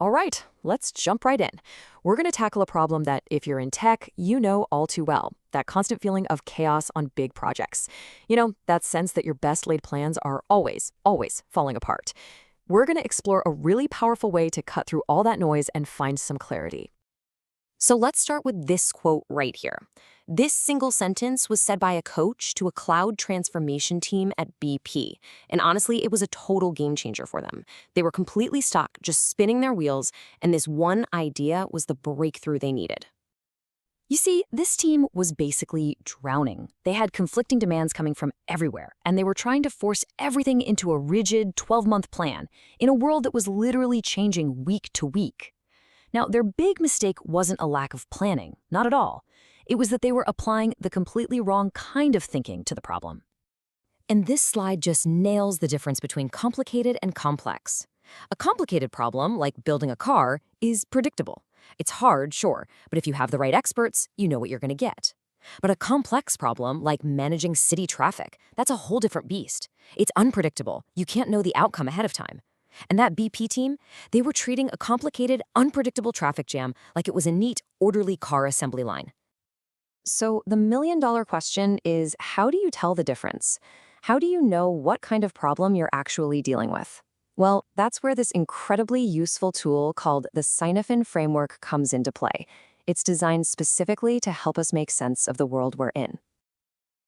All right, let's jump right in. We're going to tackle a problem that, if you're in tech, you know all too well, that constant feeling of chaos on big projects. That sense that your best laid plans are always falling apart. We're going to explore a really powerful way to cut through all that noise and find some clarity. So let's start with this quote right here. This single sentence was said by a coach to a cloud transformation team at BP. And honestly, it was a total game changer for them. They were completely stuck, just spinning their wheels, and this one idea was the breakthrough they needed. You see, this team was basically drowning. They had conflicting demands coming from everywhere, and they were trying to force everything into a rigid 12-month plan in a world that was literally changing week to week. Now, their big mistake wasn't a lack of planning, not at all. It was that they were applying the completely wrong kind of thinking to the problem. And this slide just nails the difference between complicated and complex. A complicated problem, like building a car, is predictable. It's hard, sure, but if you have the right experts, you know what you're going to get. But a complex problem, like managing city traffic, that's a whole different beast. It's unpredictable. You can't know the outcome ahead of time. And that BP team, they were treating a complicated, unpredictable traffic jam like it was a neat, orderly car assembly line. So the million-dollar question is, how do you tell the difference? How do you know what kind of problem you're actually dealing with? Well, that's where this incredibly useful tool called the Sinafin framework comes into play. It's designed specifically to help us make sense of the world we're in.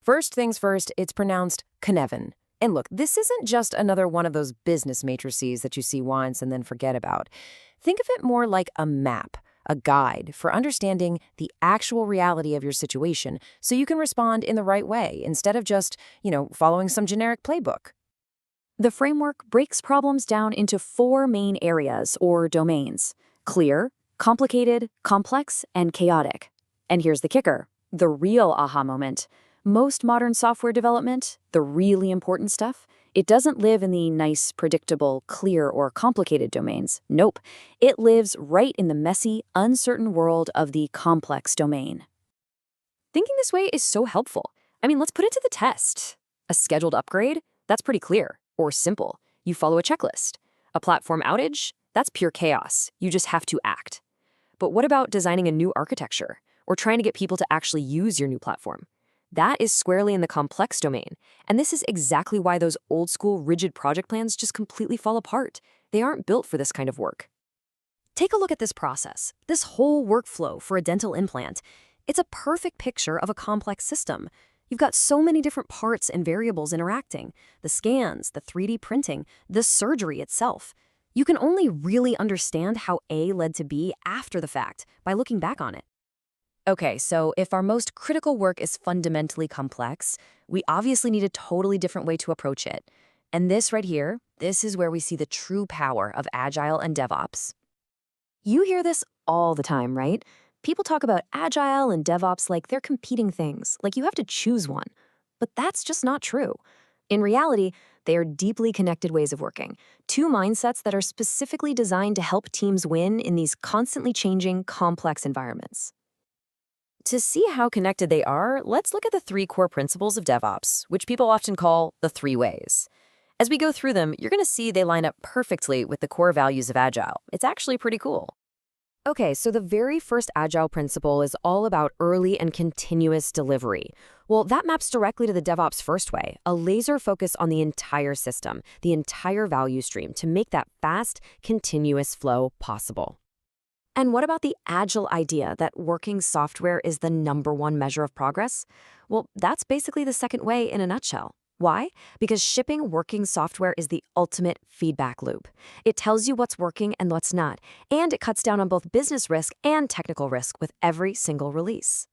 First things first, it's pronounced Cynefin. And look, this isn't just another one of those business matrices that you see once and then forget about. Think of it more like a map, a guide for understanding the actual reality of your situation so you can respond in the right way instead of just, following some generic playbook. The framework breaks problems down into 4 main areas or domains: clear, complicated, complex, and chaotic. And here's the kicker, the real aha moment. Most modern software development, the really important stuff, it doesn't live in the nice, predictable, clear, or complicated domains. Nope. It lives right in the messy, uncertain world of the complex domain. Thinking this way is so helpful. Let's put it to the test. A scheduled upgrade? That's pretty clear. Or simple. You follow a checklist. A platform outage? That's pure chaos. You just have to act. But what about designing a new architecture? Or trying to get people to actually use your new platform? That is squarely in the complex domain, and this is exactly why those old-school, rigid project plans just completely fall apart. They aren't built for this kind of work. Take a look at this process, this whole workflow for a dental implant. It's a perfect picture of a complex system. You've got so many different parts and variables interacting, the scans, the 3D printing, the surgery itself. You can only really understand how A led to B after the fact by looking back on it. Okay, so if our most critical work is fundamentally complex, we obviously need a totally different way to approach it. And this right here, this is where we see the true power of Agile and DevOps. You hear this all the time, right? People talk about Agile and DevOps like they're competing things, like you have to choose one. But that's just not true. In reality, they are deeply connected ways of working, 2 mindsets that are specifically designed to help teams win in these constantly changing, complex environments. To see how connected they are, let's look at the 3 core principles of DevOps, which people often call the 3 ways. As we go through them, you're going to see they line up perfectly with the core values of Agile. It's actually pretty cool. Okay, so the very first Agile principle is all about early and continuous delivery. Well, that maps directly to the DevOps first way, a laser focus on the entire system, the entire value stream, to make that fast, continuous flow possible. And what about the Agile idea that working software is the #1 measure of progress? Well, that's basically the second way in a nutshell. Why? Because shipping working software is the ultimate feedback loop. It tells you what's working and what's not, and it cuts down on both business risk and technical risk with every single release.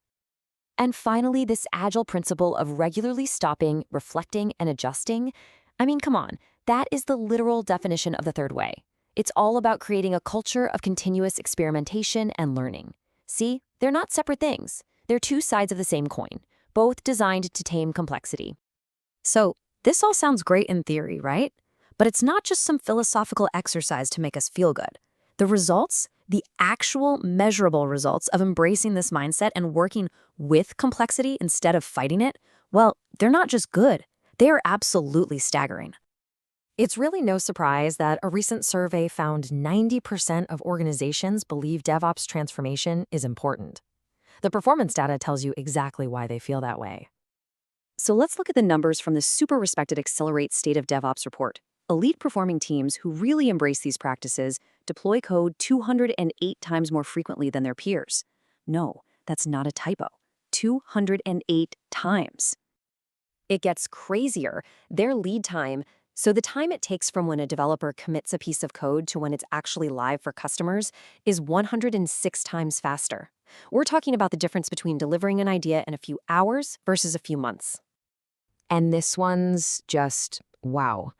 And finally, this Agile principle of regularly stopping, reflecting, and adjusting. Come on, that is the literal definition of the third way. It's all about creating a culture of continuous experimentation and learning. See, they're not separate things. They're 2 sides of the same coin, both designed to tame complexity. So, this all sounds great in theory, right? But it's not just some philosophical exercise to make us feel good. The results, the actual measurable results of embracing this mindset and working with complexity instead of fighting it, well, they're not just good. They are absolutely staggering. It's really no surprise that a recent survey found 90% of organizations believe DevOps transformation is important. The performance data tells you exactly why they feel that way. So let's look at the numbers from the super respected Accelerate State of DevOps report. Elite performing teams who really embrace these practices deploy code 208 times more frequently than their peers. No, that's not a typo. 208 times. It gets crazier. Their lead time, so the time it takes from when a developer commits a piece of code to when it's actually live for customers, is 106 times faster. We're talking about the difference between delivering an idea in a few hours versus a few months. And this one's just wow.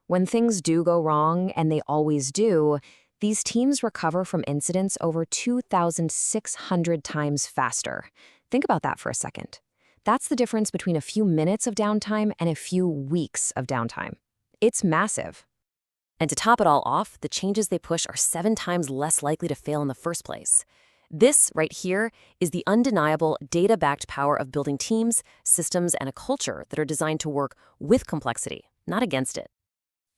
When things do go wrong, and they always do, these teams recover from incidents over 2,600 times faster. Think about that for a second. That's the difference between a few minutes of downtime and a few weeks of downtime. It's massive. And to top it all off, the changes they push are 7 times less likely to fail in the first place. This right here is the undeniable data-backed power of building teams, systems, and a culture that are designed to work with complexity, not against it.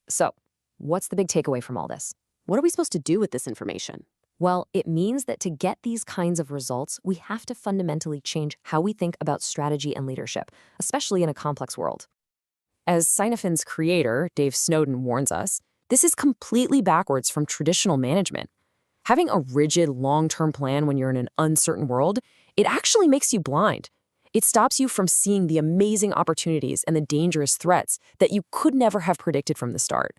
So, what's the big takeaway from all this? What are we supposed to do with this information? Well, it means that to get these kinds of results, we have to fundamentally change how we think about strategy and leadership, especially in a complex world. As Sinofin's creator, Dave Snowden, warns us, this is completely backwards from traditional management. Having a rigid, long-term plan when you're in an uncertain world, it actually makes you blind. It stops you from seeing the amazing opportunities and the dangerous threats that you could never have predicted from the start.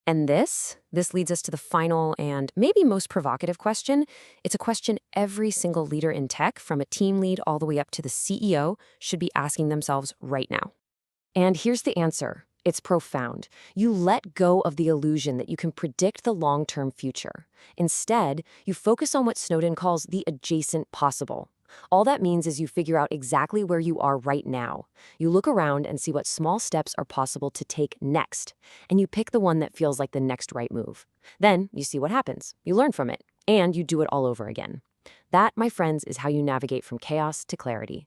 And this leads us to the final and maybe most provocative question. It's a question every single leader in tech, from a team lead all the way up to the CEO, should be asking themselves right now. And here's the answer. It's profound. You let go of the illusion that you can predict the long-term future. Instead, you focus on what Snowden calls the adjacent possible. All that means is you figure out exactly where you are right now. You look around and see what small steps are possible to take next, and you pick the one that feels like the next right move. Then you see what happens. You learn from it, and you do it all over again. That, my friends, is how you navigate from chaos to clarity.